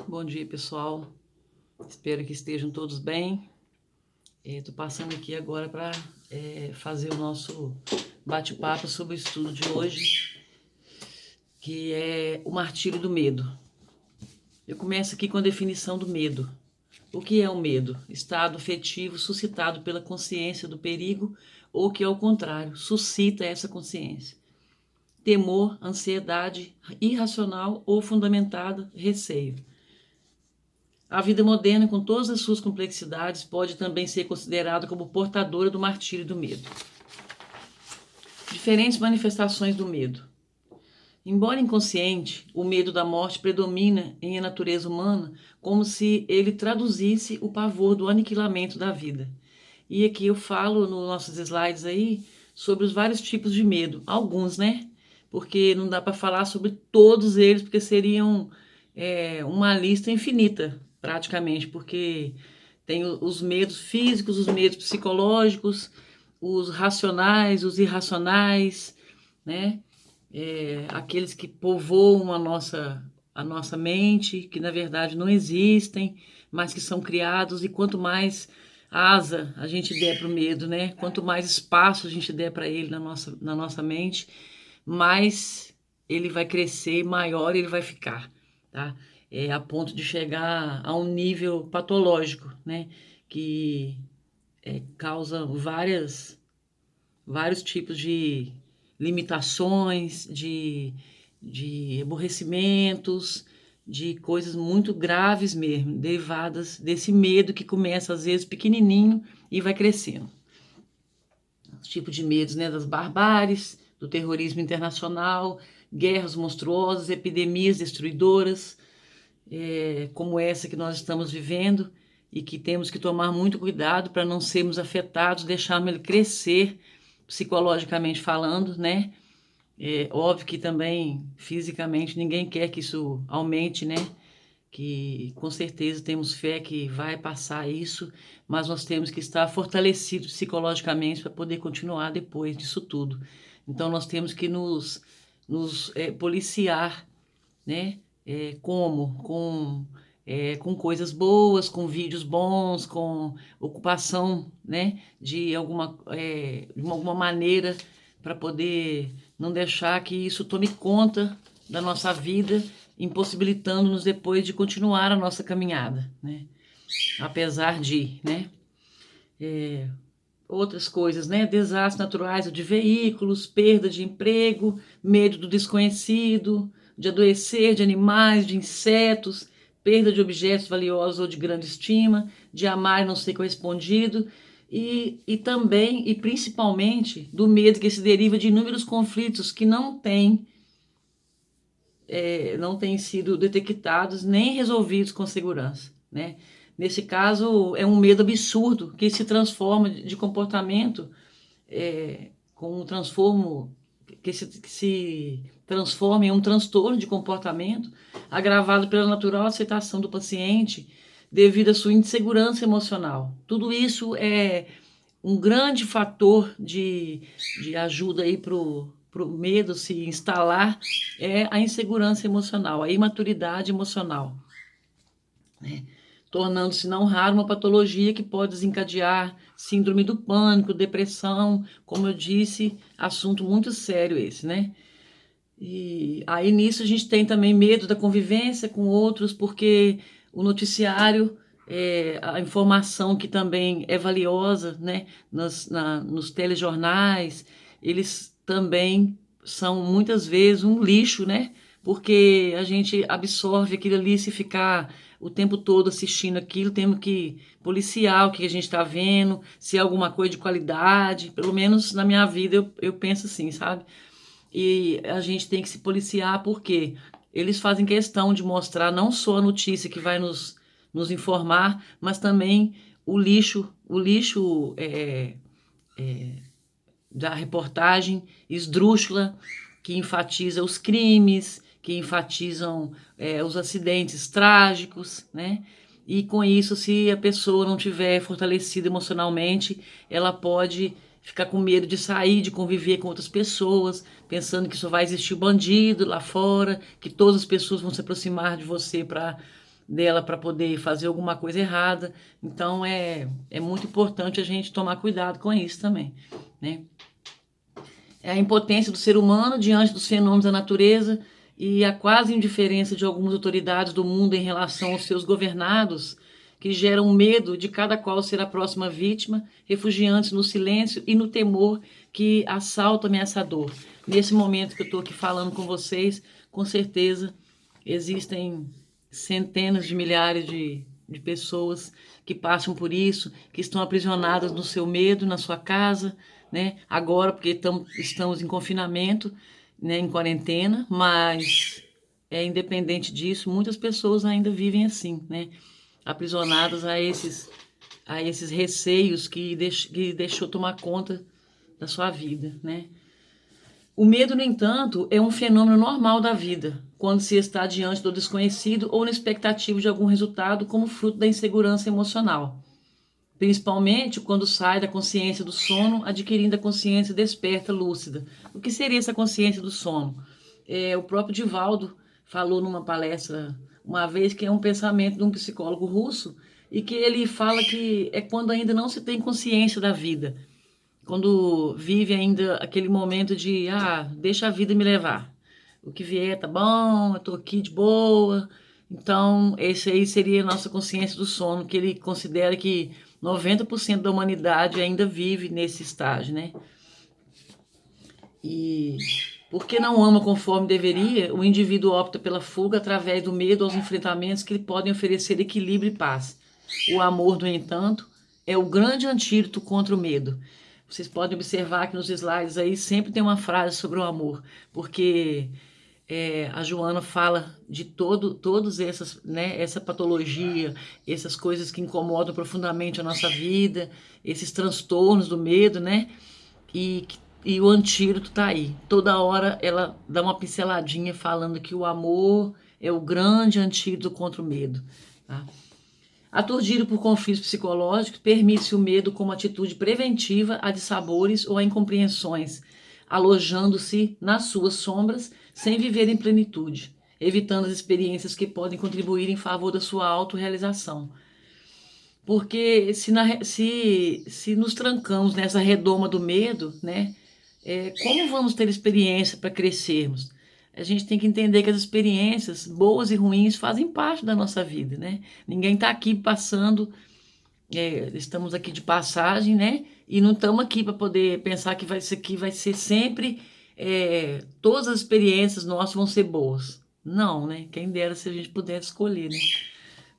Bom dia, pessoal. Espero que estejam todos bem. Estou passando aqui agora para fazer o nosso bate-papo sobre o estudo de hoje, que é o martírio do medo. Eu começo aqui com a definição do medo. O que é o medo? Estado afetivo suscitado pela consciência do perigo ou que, ao contrário, suscita essa consciência. Temor, ansiedade irracional ou fundamentada, receio. A vida moderna, com todas as suas complexidades, pode também ser considerada como portadora do martírio do medo. Diferentes manifestações do medo. Embora inconsciente, o medo da morte predomina em a natureza humana como se ele traduzisse o pavor do aniquilamento da vida. E aqui eu falo nos nossos slides aí sobre os vários tipos de medo. Alguns, né? Porque não dá para falar sobre todos eles, porque seriam uma lista infinita, praticamente, porque tem os medos físicos, os medos psicológicos, os racionais, os irracionais, né? Aqueles que povoam a nossa mente, que na verdade não existem, mas que são criados, e quanto mais asa a gente der para o medo, né? Quanto mais espaço a gente der para ele na nossa mente, mais ele vai crescer, maior ele vai ficar, tá? A ponto de chegar a um nível patológico, né? Que causa vários tipos de limitações, de aborrecimentos, de coisas muito graves mesmo, derivadas desse medo que começa às vezes pequenininho e vai crescendo. Os tipos de medos, né, das barbáries, do terrorismo internacional, guerras monstruosas, epidemias destruidoras, como essa que nós estamos vivendo e que temos que tomar muito cuidado para não sermos afetados, deixarmos ele crescer psicologicamente falando, né? Óbvio que também fisicamente ninguém quer que isso aumente, né? Que com certeza temos fé que vai passar isso, mas nós temos que estar fortalecidos psicologicamente para poder continuar depois disso tudo. Então nós temos que nos policiar, né? Como? Com coisas boas, com vídeos bons, com ocupação, né? De alguma maneira para poder não deixar que isso tome conta da nossa vida, impossibilitando-nos depois de continuar a nossa caminhada, né? Apesar de, né? Outras coisas, né? Desastres naturais de veículos, perda de emprego, medo do desconhecido, de adoecer, de animais, de insetos, perda de objetos valiosos ou de grande estima, de amar e não ser correspondido, e também e principalmente do medo que se deriva de inúmeros conflitos que não têm sido detectados nem resolvidos com segurança, né? Nesse caso, é um medo absurdo que se transforma de comportamento com um transformo que se transforma em um transtorno de comportamento agravado pela natural aceitação do paciente devido à sua insegurança emocional. Tudo isso é um grande fator de ajuda aí para o medo se instalar, é a insegurança emocional, a imaturidade emocional, né? Tornando-se não raro uma patologia que pode desencadear síndrome do pânico, depressão, como eu disse, assunto muito sério esse, né? E aí nisso a gente tem também medo da convivência com outros, porque o noticiário, a informação que também é valiosa, né, nos telejornais, eles também são muitas vezes um lixo, né? Porque a gente absorve aquilo ali, se ficar o tempo todo assistindo aquilo, temos que policiar o que a gente está vendo, se é alguma coisa de qualidade, pelo menos na minha vida eu penso assim, sabe? E a gente tem que se policiar porque eles fazem questão de mostrar não só a notícia que vai nos informar, mas também o lixo da reportagem esdrúxula, que enfatiza os crimes, que enfatizam os acidentes trágicos, né? E com isso, se a pessoa não tiver fortalecida emocionalmente, ela pode ficar com medo de sair, de conviver com outras pessoas, pensando que só vai existir o bandido lá fora, que todas as pessoas vão se aproximar de você para dela para poder fazer alguma coisa errada. Então é muito importante a gente tomar cuidado com isso também, né? É a impotência do ser humano diante dos fenômenos da natureza e a quase indiferença de algumas autoridades do mundo em relação aos seus governados, que geram medo de cada qual ser a próxima vítima, refugiando-se no silêncio e no temor que assalta ameaçador. Nesse momento que eu estou aqui falando com vocês, com certeza existem centenas de milhares de pessoas que passam por isso, que estão aprisionadas no seu medo, na sua casa, né? Agora, porque estamos em confinamento, né, em quarentena, mas independente disso, muitas pessoas ainda vivem assim, né? Aprisionadas a esses receios que deixou tomar conta da sua vida, né? O medo, no entanto, é um fenômeno normal da vida, quando se está diante do desconhecido ou na expectativa de algum resultado como fruto da insegurança emocional, principalmente quando sai da consciência do sono, adquirindo a consciência desperta, lúcida. O que seria essa consciência do sono? O próprio Divaldo falou numa palestra uma vez que é um pensamento de um psicólogo russo e que ele fala que é quando ainda não se tem consciência da vida, quando vive ainda aquele momento de, deixa a vida me levar. O que vier tá bom, eu tô aqui de boa. Então, esse aí seria a nossa consciência do sono, que ele considera que 90% da humanidade ainda vive nesse estágio, né? E porque não ama conforme deveria, o indivíduo opta pela fuga através do medo aos enfrentamentos que lhe podem oferecer equilíbrio e paz. O amor, no entanto, é o grande antídoto contra o medo. Vocês podem observar que nos slides aí sempre tem uma frase sobre o amor, porque a Joana fala de todos essas, né, essa patologia, essas coisas que incomodam profundamente a nossa vida, esses transtornos do medo, né? E, e o antídoto tá aí. Toda hora ela dá uma pinceladinha falando que o amor é o grande antídoto contra o medo. Tá? Aturdido por conflitos psicológicos, permite-se o medo como atitude preventiva a dissabores ou a incompreensões, alojando-se nas suas sombras sem viver em plenitude, evitando as experiências que podem contribuir em favor da sua autorrealização. Porque se nos trancamos nessa redoma do medo, né, como vamos ter experiência para crescermos? A gente tem que entender que as experiências boas e ruins fazem parte da nossa vida, né? Ninguém está aqui passando, estamos aqui de passagem, né? E não estamos aqui para poder pensar que isso aqui vai ser sempre, todas as experiências nossas vão ser boas. Não, né? Quem dera se a gente pudesse escolher, né?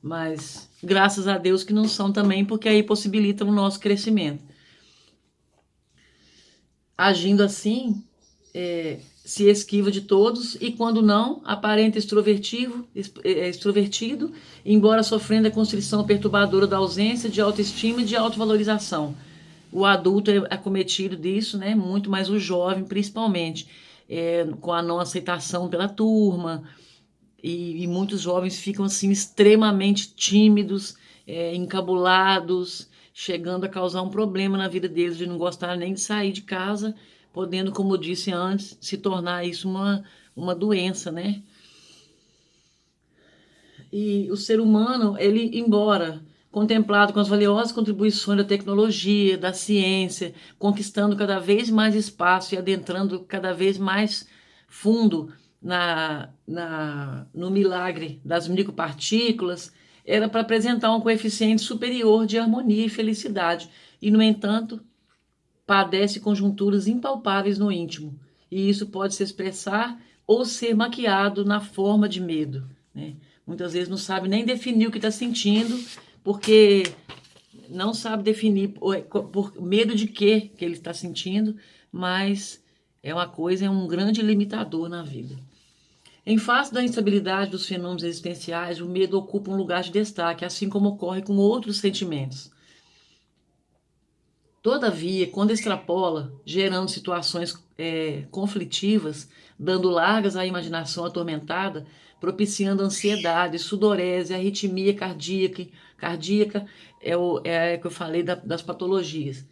Mas graças a Deus que não são também, porque aí possibilita o nosso crescimento. Agindo assim, se esquiva de todos e, quando não, aparenta extrovertido, embora sofrendo a constrição perturbadora da ausência de autoestima e de autovalorização. O adulto é acometido disso, né? Muito mais o jovem, principalmente, com a não aceitação pela turma, e muitos jovens ficam assim extremamente tímidos, encabulados, chegando a causar um problema na vida deles, de não gostar nem de sair de casa, podendo, como eu disse antes, se tornar isso uma doença, né? E o ser humano, ele, embora contemplado com as valiosas contribuições da tecnologia, da ciência, conquistando cada vez mais espaço e adentrando cada vez mais fundo no milagre das micropartículas, era para apresentar um coeficiente superior de harmonia e felicidade. E, no entanto, padece conjunturas impalpáveis no íntimo. E isso pode se expressar ou ser maquiado na forma de medo, né? Muitas vezes não sabe nem definir o que está sentindo, porque não sabe definir por medo de quê que ele está sentindo, mas é um grande limitador na vida. Em face da instabilidade dos fenômenos existenciais, o medo ocupa um lugar de destaque, assim como ocorre com outros sentimentos. Todavia, quando extrapola, gerando situações conflitivas, dando largas à imaginação atormentada, propiciando ansiedade, sudorese, arritmia cardíaca é o que eu falei das patologias,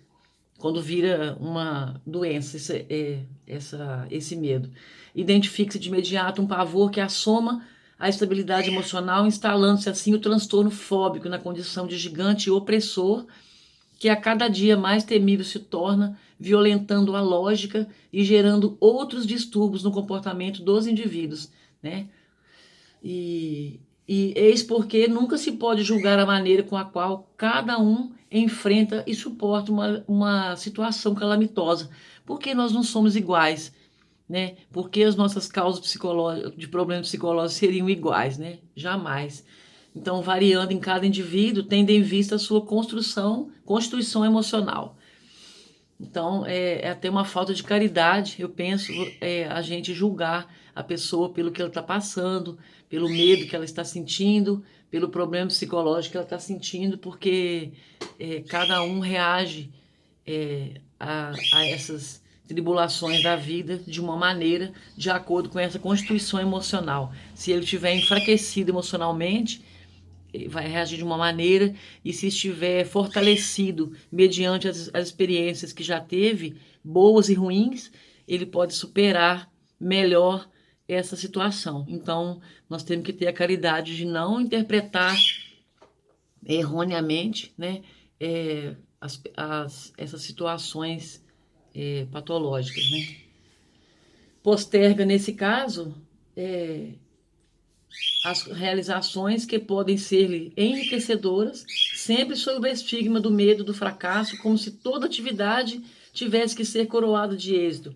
quando vira uma doença, esse medo. Identifica-se de imediato um pavor que assoma a estabilidade emocional, instalando-se assim o transtorno fóbico na condição de gigante opressor, que a cada dia mais temível se torna, violentando a lógica e gerando outros distúrbios no comportamento dos indivíduos, né? E, e eis porque nunca se pode julgar a maneira com a qual cada um enfrenta e suporta uma situação calamitosa, porque nós não somos iguais, né? Porque as nossas causas psicológicas, de problemas psicológicos seriam iguais, né? Jamais. Então, variando em cada indivíduo, tendo em vista a sua constituição emocional. Então, é até uma falta de caridade, eu penso, a gente julgar a pessoa pelo que ela está passando, pelo medo que ela está sentindo, pelo problema psicológico que ela está sentindo, porque cada um reage a essas tribulações da vida de uma maneira de acordo com essa constituição emocional. Se ele estiver enfraquecido emocionalmente, vai reagir de uma maneira, e se estiver fortalecido mediante as experiências que já teve, boas e ruins, ele pode superar melhor essa situação. Então, nós temos que ter a caridade de não interpretar erroneamente, né, essas situações patológicas, né? Posterga, nesse caso, as realizações que podem ser enriquecedoras, sempre sob o estigma do medo do fracasso, como se toda atividade tivesse que ser coroada de êxito.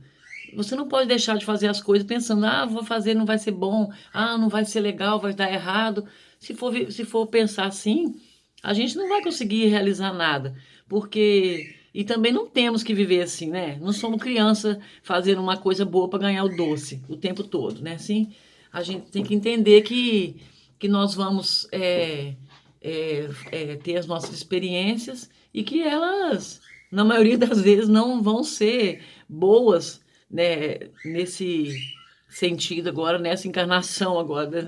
Você não pode deixar de fazer as coisas pensando, vou fazer, não vai ser bom, não vai ser legal, vai dar errado. Se for pensar assim, a gente não vai conseguir realizar nada, porque... E também não temos que viver assim, né? Não somos criança fazendo uma coisa boa para ganhar o doce o tempo todo, né? Assim, a gente tem que entender que nós vamos ter as nossas experiências e que elas, na maioria das vezes, não vão ser boas, né, nesse sentido agora, nessa encarnação agora,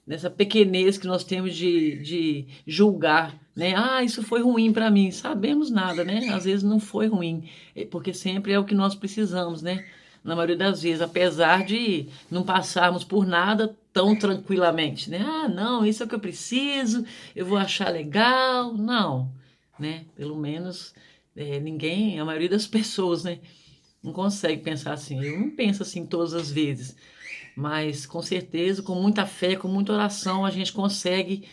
nessa pequenez que nós temos de julgar, né? Isso foi ruim para mim. Sabemos nada, né? Às vezes não foi ruim, porque sempre é o que nós precisamos, né? Na maioria das vezes, apesar de não passarmos por nada tão tranquilamente, né? Não, isso é o que eu preciso, eu vou achar legal. Não, né? Pelo menos ninguém, a maioria das pessoas, né? Não consegue pensar assim. Eu não penso assim todas as vezes, mas com certeza, com muita fé, com muita oração, a gente consegue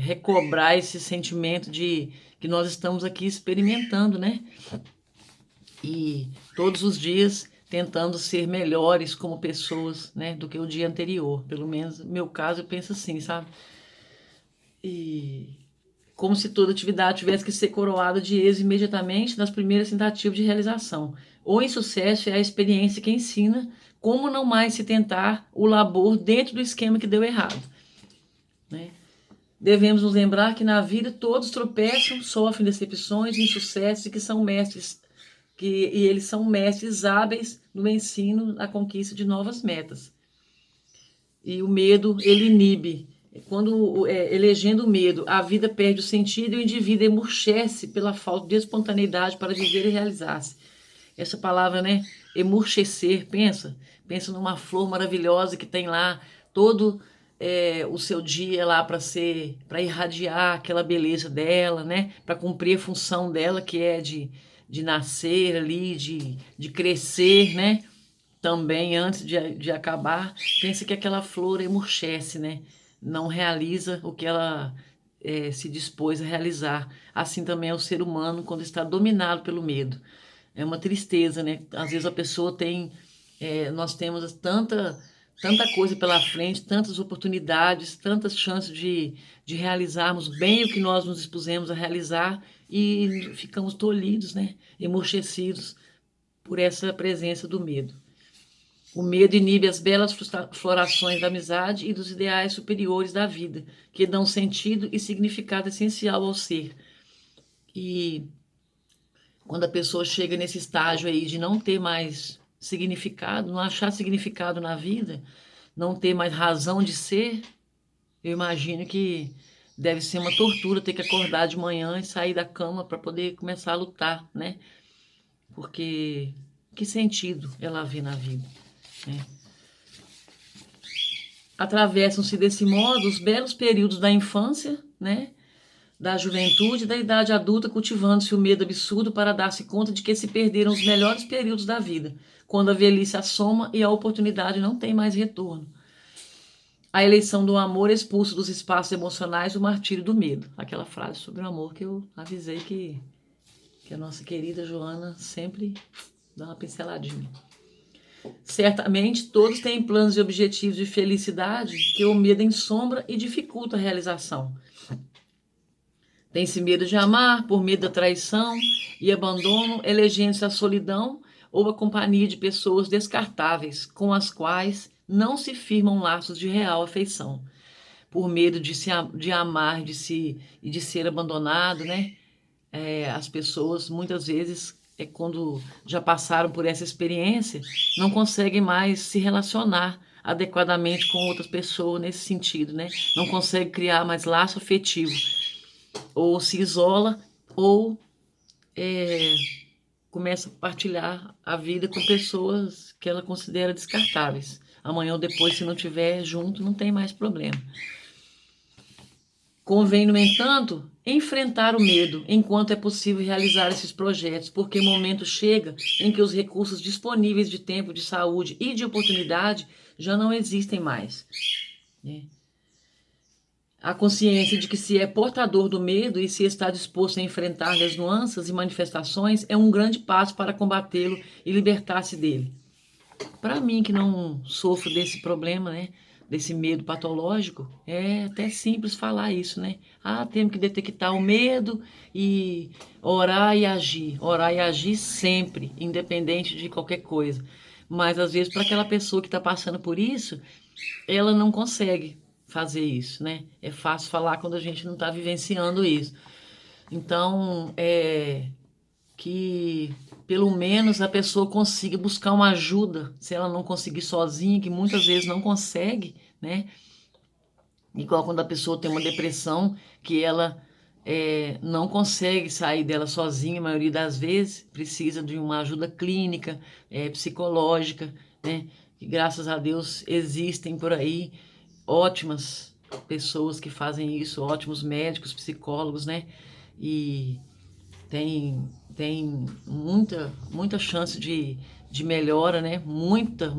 recobrar esse sentimento de que nós estamos aqui experimentando, né? E todos os dias tentando ser melhores como pessoas, né, do que o dia anterior. Pelo menos no meu caso, eu penso assim, sabe? E como se toda atividade tivesse que ser coroada de êxito imediatamente nas primeiras tentativas de realização. O insucesso é a experiência que ensina como não mais se tentar o labor dentro do esquema que deu errado, né? Devemos nos lembrar que na vida todos tropeçam, sofrem decepções, insucessos e que são mestres, e eles são mestres hábeis no ensino, na conquista de novas metas. E o medo, ele inibe. Quando elegendo o medo, a vida perde o sentido e o indivíduo emurchece pela falta de espontaneidade para viver e realizar-se. Essa palavra, né? Emurchecer, pensa numa flor maravilhosa que tem lá todo o seu dia lá para irradiar aquela beleza dela, né? Para cumprir a função dela, que é de nascer ali, de crescer, né? Também antes de acabar, pensa que aquela flor emurchece, né? Não realiza o que ela se dispôs a realizar. Assim também é o ser humano quando está dominado pelo medo. É uma tristeza, né? Às vezes a pessoa tem, nós temos tanta coisa pela frente, tantas oportunidades, tantas chances de realizarmos bem o que nós nos dispusemos a realizar e ficamos tolhidos, né? Emurchecidos por essa presença do medo. O medo inibe as belas florações da amizade e dos ideais superiores da vida, que dão sentido e significado essencial ao ser. E quando a pessoa chega nesse estágio aí de não ter mais significado, não achar significado na vida, não ter mais razão de ser, eu imagino que deve ser uma tortura ter que acordar de manhã e sair da cama para poder começar a lutar, né? Porque que sentido ela vê na vida, né? Atravessam-se desse modo os belos períodos da infância, né? Da juventude e da idade adulta, cultivando-se o medo absurdo para dar-se conta de que se perderam os melhores períodos da vida, quando a velhice assoma e a oportunidade não tem mais retorno. A eleição do amor expulso dos espaços emocionais, o martírio do medo. Aquela frase sobre o amor que eu avisei que a nossa querida Joana sempre dá uma pinceladinha. Certamente todos têm planos e objetivos de felicidade que o medo ensombra e dificulta a realização. Tem-se medo de amar por medo da traição e abandono, elegendo-se a solidão ou a companhia de pessoas descartáveis, com as quais não se firmam laços de real afeição. Por medo de amar e de ser abandonado, né? As pessoas, muitas vezes, quando já passaram por essa experiência, não conseguem mais se relacionar adequadamente com outras pessoas nesse sentido, né? Não consegue criar mais laço afetivo, ou se isola, ou começa a partilhar a vida com pessoas que ela considera descartáveis. Amanhã ou depois, se não tiver junto, não tem mais problema. Convém, no entanto, enfrentar o medo enquanto é possível realizar esses projetos, porque o momento chega em que os recursos disponíveis de tempo, de saúde e de oportunidade já não existem mais. A consciência de que se é portador do medo e se está disposto a enfrentar as nuances e manifestações é um grande passo para combatê-lo e libertar-se dele. Para mim, que não sofro desse problema, né? Desse medo patológico, é até simples falar isso, né? Temos que detectar o medo e orar e agir. Orar e agir sempre, independente de qualquer coisa. Mas, às vezes, para aquela pessoa que está passando por isso, ela não consegue fazer isso, né? É fácil falar quando a gente não está vivenciando isso. Então, que pelo menos a pessoa consiga buscar uma ajuda, se ela não conseguir sozinha, que muitas vezes não consegue, né? Igual quando a pessoa tem uma depressão, que ela não consegue sair dela sozinha, a maioria das vezes, precisa de uma ajuda clínica, psicológica, né? Que graças a Deus existem por aí ótimas pessoas que fazem isso, ótimos médicos, psicólogos, né? E tem muita chance de melhora, né? Muita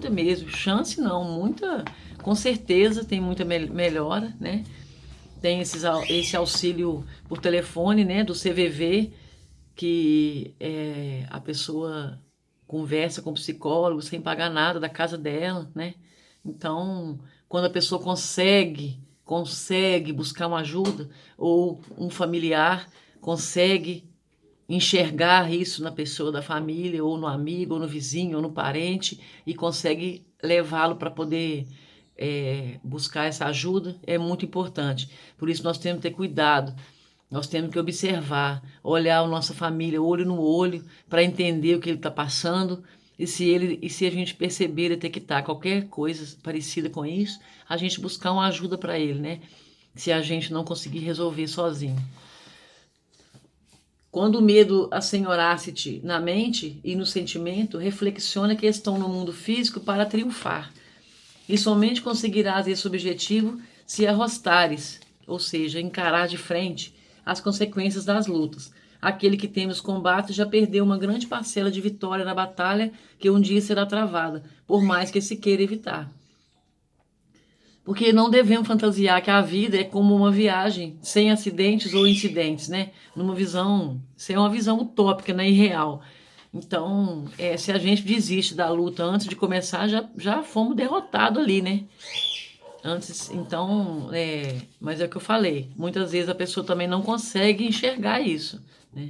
mesmo. Chance não, muita, com certeza tem muita melhora, né? Tem esse auxílio por telefone, né? Do CVV, que a pessoa conversa com o psicólogo sem pagar nada da casa dela, né? Então, quando a pessoa consegue buscar uma ajuda, ou um familiar consegue enxergar isso na pessoa da família, ou no amigo, ou no vizinho, ou no parente, e consegue levá-lo para poder buscar essa ajuda, é muito importante. Por isso nós temos que ter cuidado, nós temos que observar, olhar a nossa família olho no olho, para entender o que ele está passando, e se a gente perceber, detectar qualquer coisa parecida com isso, a gente buscar uma ajuda para ele, né? Se a gente não conseguir resolver sozinho. Quando o medo assenhorar-se-te na mente e no sentimento, reflexiona que estão no mundo físico para triunfar. E somente conseguirás esse objetivo se arrostares, ou seja, encarar de frente as consequências das lutas. Aquele que teme os combates já perdeu uma grande parcela de vitória na batalha que um dia será travada, por mais que se queira evitar. Porque não devemos fantasiar que a vida é como uma viagem, sem acidentes ou incidentes, né? Isso é uma visão utópica, né? Irreal. Então, se a gente desiste da luta antes de começar, já fomos derrotados ali, né? Então, mas é o que eu falei, muitas vezes a pessoa também não consegue enxergar isso, né?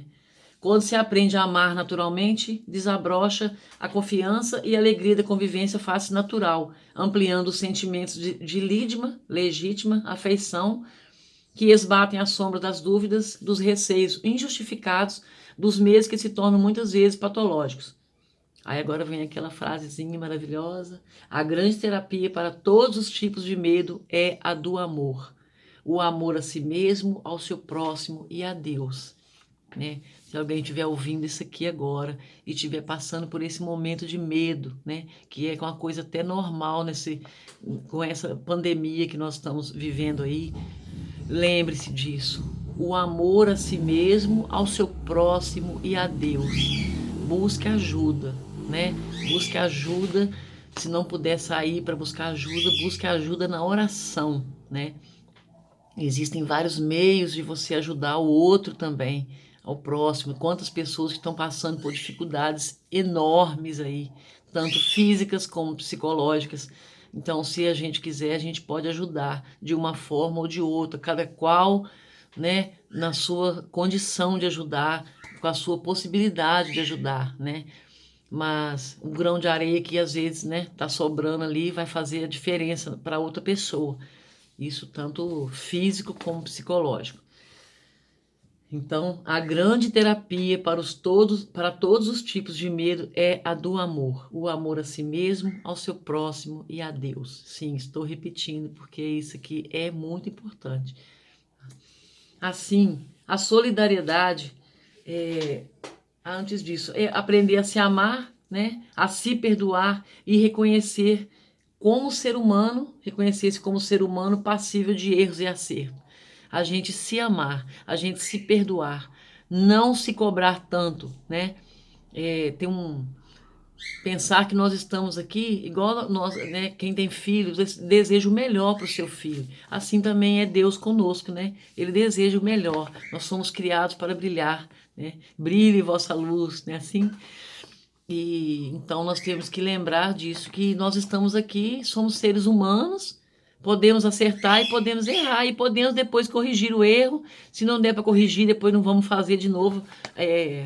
Quando se aprende a amar naturalmente, desabrocha a confiança e a alegria da convivência faz-se natural, ampliando os sentimentos de legítima afeição, que esbatem a sombra das dúvidas, dos receios injustificados, dos medos que se tornam muitas vezes patológicos. Aí agora vem aquela frasezinha maravilhosa: a grande terapia para todos os tipos de medo é a do amor. O amor a si mesmo, ao seu próximo e a Deus. né? Se alguém estiver ouvindo isso aqui agora e estiver passando por esse momento de medo, né? Que é uma coisa até normal com essa pandemia que nós estamos vivendo aí, lembre-se disso. O amor a si mesmo, ao seu próximo e a Deus. Busque ajuda, né? Busque ajuda. Se não puder sair para buscar ajuda, busque ajuda na oração, né? Existem vários meios de você ajudar o outro também, ao próximo. Quantas pessoas que estão passando por dificuldades enormes aí, tanto físicas como psicológicas. Então, se a gente quiser, a gente pode ajudar de uma forma ou de outra, cada qual, né, na sua condição de ajudar, com a sua possibilidade de ajudar, né? Mas um grão de areia que às vezes, né, tá sobrando ali vai fazer a diferença para outra pessoa. Isso tanto físico como psicológico. Então, a grande terapia para todos os tipos de medo é a do amor. O amor a si mesmo, ao seu próximo e a Deus. Sim, estou repetindo porque isso aqui é muito importante. Assim, a solidariedade, antes disso, é aprender a se amar, né? A se perdoar e reconhecer como ser humano, reconhecer-se como ser humano passível de erros e acertos. A gente se amar, a gente se perdoar, não se cobrar tanto, né? Tem pensar que nós estamos aqui, igual nós, né? Quem tem filhos, deseja o melhor para o seu filho. Assim também é Deus conosco, né? Ele deseja o melhor. Nós somos criados para brilhar, né? Brilhe vossa luz, né? Assim. E então nós temos que lembrar disso, que nós estamos aqui, somos seres humanos, podemos acertar e podemos errar, e podemos depois corrigir o erro. Se não der para corrigir, depois não vamos fazer de novo,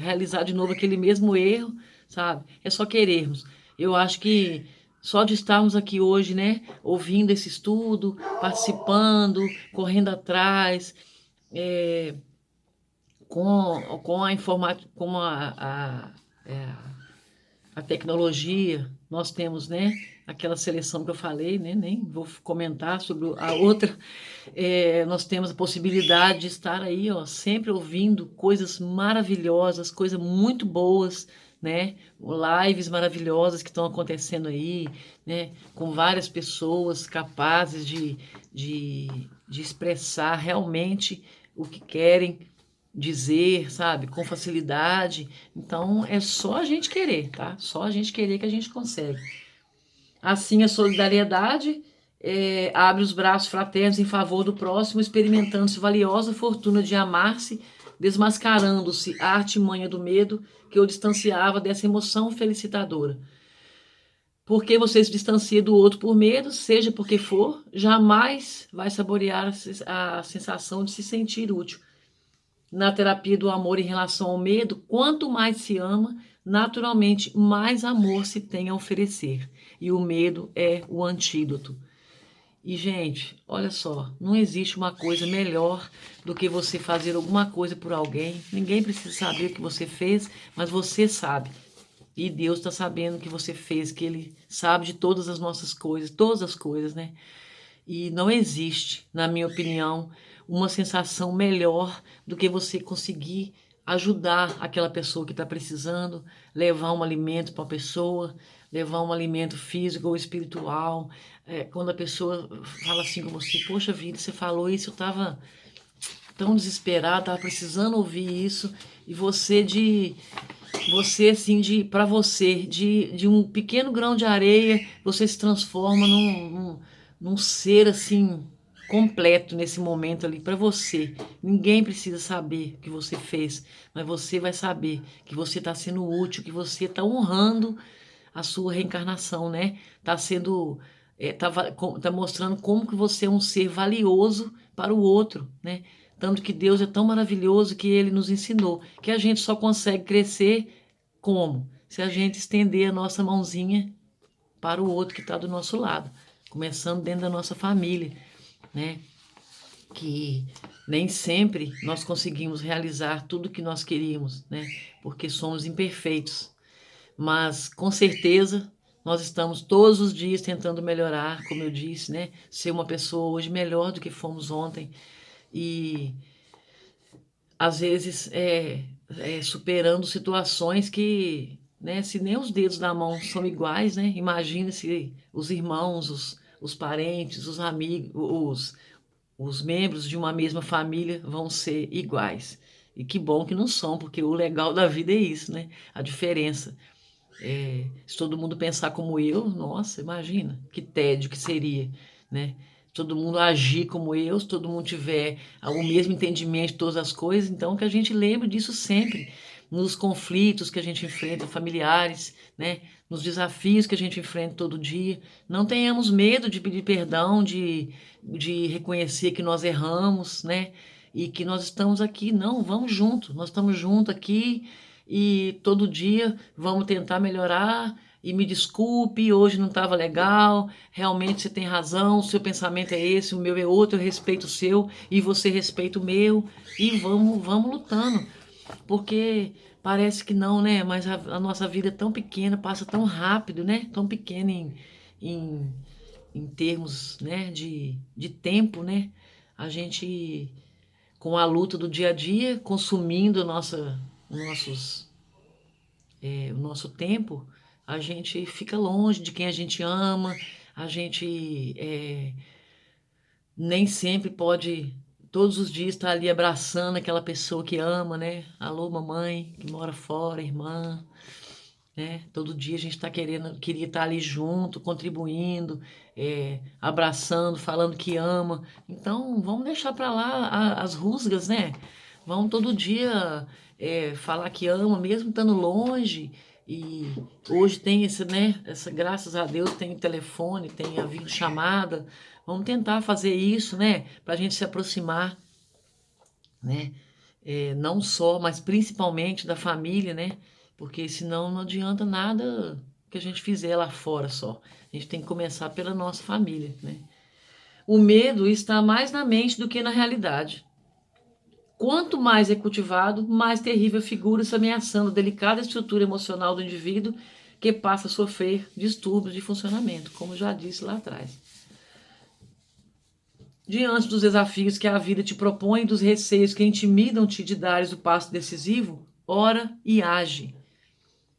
realizar de novo aquele mesmo erro, sabe? É só querermos. Eu acho que só de estarmos aqui hoje, né, ouvindo esse estudo, participando, correndo atrás, é, com a informática, com a tecnologia, nós temos, né, aquela seleção que eu falei, né, nem vou comentar sobre a outra, nós temos a possibilidade de estar aí, ó, sempre ouvindo coisas maravilhosas, coisas muito boas, né, lives maravilhosas que estão acontecendo aí, né, com várias pessoas capazes de expressar realmente o que querem dizer, sabe, com facilidade. Então é só a gente querer, tá? Só a gente querer que a gente consegue. Assim, a solidariedade abre os braços fraternos em favor do próximo, experimentando-se valiosa fortuna de amar-se, desmascarando-se a artimanha do medo que o distanciava dessa emoção felicitadora. Porque você se distancia do outro por medo, seja porque for, jamais vai saborear a sensação de se sentir útil. Na terapia do amor em relação ao medo, quanto mais se ama, naturalmente mais amor se tem a oferecer. E o medo é o antídoto. E, gente, olha só, não existe uma coisa melhor do que você fazer alguma coisa por alguém. Ninguém precisa saber o que você fez, mas você sabe. E Deus está sabendo o que você fez, que Ele sabe de todas as nossas coisas, todas as coisas, né? E não existe, na minha opinião, uma sensação melhor do que você conseguir ajudar aquela pessoa que está precisando, levar um alimento para a pessoa, levar um alimento físico ou espiritual. Quando a pessoa fala assim com você, poxa vida, você falou isso, eu estava tão desesperado, estava precisando ouvir isso, e você assim, para você, de um pequeno grão de areia, você se transforma num ser assim completo nesse momento ali para você. Ninguém precisa saber o que você fez, mas você vai saber que você está sendo útil, que você está honrando a sua reencarnação, né? Está sendo tá mostrando como que você é um ser valioso para o outro, né? Tanto que Deus é tão maravilhoso que Ele nos ensinou que a gente só consegue crescer como? Se a gente estender a nossa mãozinha para o outro que está do nosso lado, começando dentro da nossa família, né? Que nem sempre nós conseguimos realizar tudo o que nós queríamos, né? Porque somos imperfeitos. Mas com certeza nós estamos todos os dias tentando melhorar, como eu disse, né? Ser uma pessoa hoje melhor do que fomos ontem. E às vezes superando situações que, né, se nem os dedos da mão são iguais, né? Imagina se os irmãos, os parentes, os amigos, os membros de uma mesma família vão ser iguais. E que bom que não são, porque o legal da vida é isso, né? A diferença. Se todo mundo pensar como eu, nossa, imagina que tédio que seria, né? Se todo mundo agir como eu, se todo mundo tiver o mesmo entendimento de todas as coisas, então que a gente lembre disso sempre, nos conflitos que a gente enfrenta, familiares, né? Nos desafios que a gente enfrenta todo dia. Não tenhamos medo de pedir perdão, de reconhecer que nós erramos, né? E que nós estamos aqui. Não, vamos junto, nós estamos juntos aqui e todo dia vamos tentar melhorar. E me desculpe, hoje não estava legal. Realmente você tem razão, o seu pensamento é esse, o meu é outro, eu respeito o seu e você respeita o meu. E vamos lutando, porque parece que não, né? Mas a nossa vida é tão pequena, passa tão rápido, né? Tão pequena em, em termos, né, de tempo, né? A gente, com a luta do dia a dia, consumindo o nosso tempo, a gente fica longe de quem a gente ama, a gente nem sempre pode, todos os dias, estar ali abraçando aquela pessoa que ama, né? Alô, mamãe, que mora fora, irmã, né? Todo dia a gente queria estar ali junto, contribuindo, abraçando, falando que ama. Então, vamos deixar para lá as rusgas, né? Vamos todo dia falar que ama, mesmo estando longe. E hoje tem esse, né? Graças a Deus tem telefone, tem a videochamada. Vamos tentar fazer isso, né? Para a gente se aproximar, né? Não só, mas principalmente da família, né? Porque senão não adianta nada que a gente fizer lá fora só. A gente tem que começar pela nossa família, né? O medo está mais na mente do que na realidade. Quanto mais é cultivado, mais terrível figura-se ameaçando a delicada estrutura emocional do indivíduo que passa a sofrer distúrbios de funcionamento, como já disse lá atrás. Diante dos desafios que a vida te propõe e dos receios que intimidam-te de dares o passo decisivo, ora e age,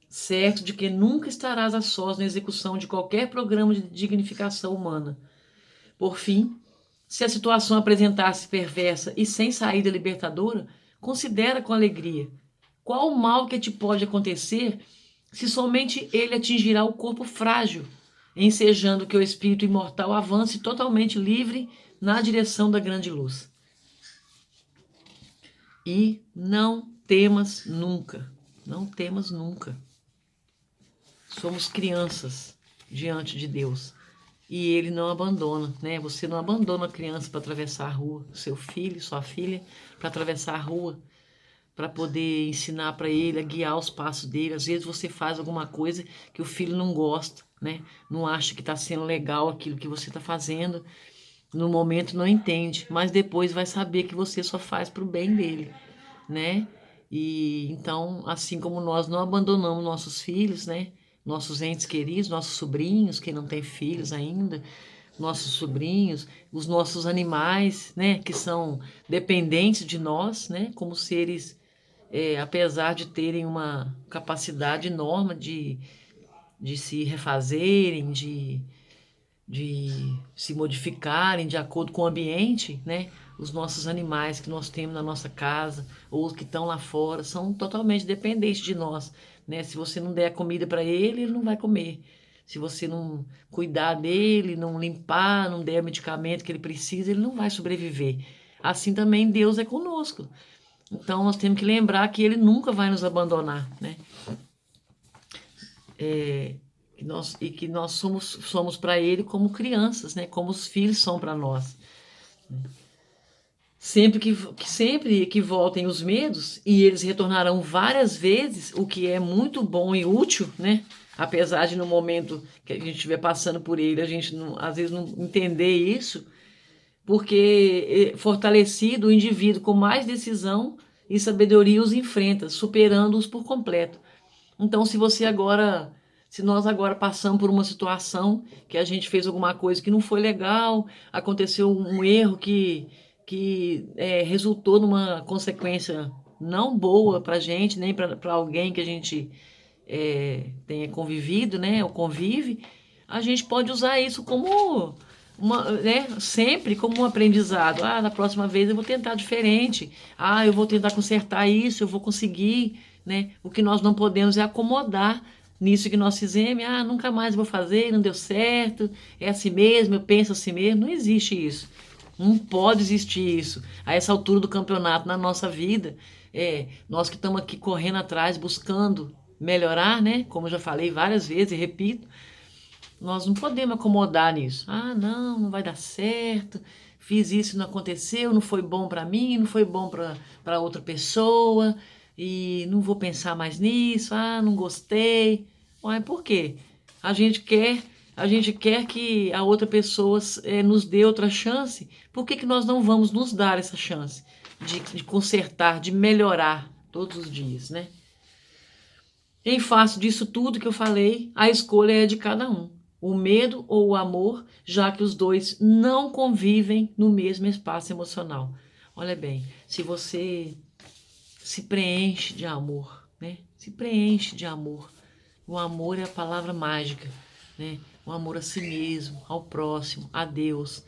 certo de que nunca estarás a sós na execução de qualquer programa de dignificação humana. Por fim, se a situação apresentar-se perversa e sem saída libertadora, considera com alegria qual o mal que te pode acontecer se somente ele atingirá o corpo frágil, ensejando que o espírito imortal avance totalmente livre na direção da grande luz. E não temas nunca, não temas nunca. Somos crianças diante de Deus e Ele não abandona, né? Você não abandona a criança para atravessar a rua, seu filho, sua filha, para atravessar a rua, para poder ensinar para ele, a guiar os passos dele. Às vezes você faz alguma coisa que o filho não gosta, né? Não acha que está sendo legal aquilo que você está fazendo. No momento não entende, mas depois vai saber que você só faz para o bem dele, né? E então, assim como nós não abandonamos nossos filhos, né? Nossos entes queridos, nossos sobrinhos, quem não tem filhos ainda, nossos sobrinhos, os nossos animais, né? Que são dependentes de nós, né? Como seres, apesar de terem uma capacidade enorme de se refazerem, de se modificarem de acordo com o ambiente, né? Os nossos animais que nós temos na nossa casa ou os que estão lá fora são totalmente dependentes de nós, né? Se você não der a comida para ele, ele não vai comer. Se você não cuidar dele, não limpar, não der o medicamento que ele precisa, ele não vai sobreviver. Assim também Deus é conosco. Então nós temos que lembrar que ele nunca vai nos abandonar, né? Que nós somos para ele como crianças, né? Como os filhos são para nós. Sempre que voltem os medos, e eles retornarão várias vezes, o que é muito bom e útil, né? Apesar de no momento que a gente estiver passando por ele, a gente não, às vezes não entender isso, porque fortalecido o indivíduo com mais decisão e sabedoria os enfrenta, superando-os por completo. Então, se nós agora passamos por uma situação que a gente fez alguma coisa que não foi legal, aconteceu um erro que resultou numa consequência não boa para a gente, nem para alguém que a gente tenha convivido, né, ou convive, a gente pode usar isso como né, sempre como um aprendizado. Ah, na próxima vez eu vou tentar diferente. Ah, eu vou tentar consertar isso, eu vou conseguir, né? O que nós não podemos é acomodar nisso que nós fizemos. Ah, nunca mais vou fazer, não deu certo, é assim mesmo, eu penso assim mesmo. Não existe isso. Não pode existir isso. A essa altura do campeonato na nossa vida, nós que estamos aqui correndo atrás, buscando melhorar, né? Como eu já falei várias vezes e repito, nós não podemos acomodar nisso. Ah, não, não vai dar certo. Fiz isso, não aconteceu, não foi bom para mim, não foi bom para outra pessoa e não vou pensar mais nisso. Ah, não gostei. Ué, por quê? A gente quer, a gente quer que a outra pessoa nos dê outra chance. Por que que nós não vamos nos dar essa chance de consertar, de melhorar todos os dias, né? Em face disso tudo que eu falei, a escolha é de cada um. O medo ou o amor, já que os dois não convivem no mesmo espaço emocional. Olha bem, se você se preenche de amor, né? Se preenche de amor. O amor é a palavra mágica, né? O amor a si mesmo, ao próximo, a Deus.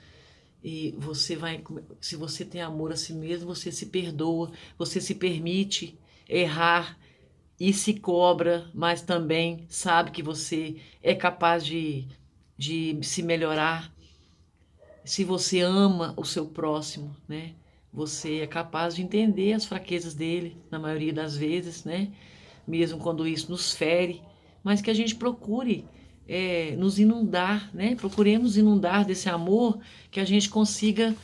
E você vai, se você tem amor a si mesmo, você se perdoa, você se permite errar e se cobra, mas também sabe que você é capaz de se melhorar. Se você ama o seu próximo, né? Você é capaz de entender as fraquezas dele, na maioria das vezes, né? Mesmo quando isso nos fere, mas que a gente procure nos inundar, né? Procuremos inundar desse amor, que a gente consiga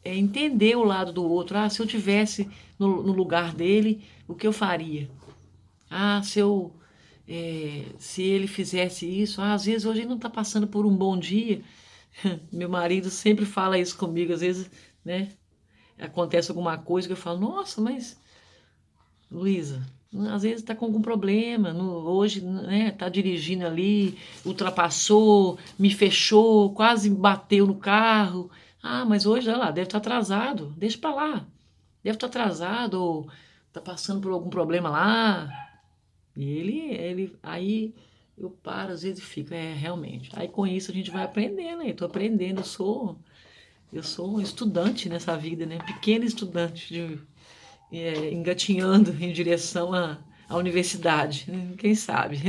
entender o lado do outro. Ah, se eu tivesse no lugar dele, o que eu faria? Ah, se ele fizesse isso, às vezes hoje ele não está passando por um bom dia. Meu marido sempre fala isso comigo, às vezes, né? Acontece alguma coisa que eu falo, nossa, mas Luísa, às vezes está com algum problema, hoje, né, tá dirigindo ali, ultrapassou, me fechou, quase me bateu no carro. Ah, mas hoje, olha lá, deve estar atrasado, deixa para lá. Deve estar atrasado, ou tá passando por algum problema lá. E aí eu paro, às vezes e fico, realmente. Aí com isso a gente vai aprendendo, eu tô aprendendo, eu sou um estudante nessa vida, né? Pequeno estudante, engatinhando em direção à universidade, né? Quem sabe?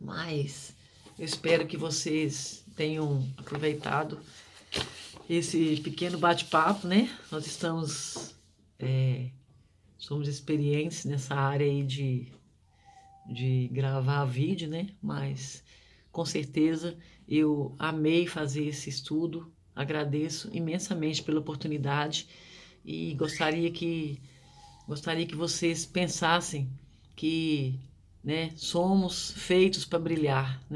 Mas eu espero que vocês tenham aproveitado esse pequeno bate-papo, né? Nós somos experientes nessa área aí de gravar vídeo, né? Mas com certeza eu amei fazer esse estudo, agradeço imensamente pela oportunidade e gostaria que vocês pensassem que, né, somos feitos para brilhar, né?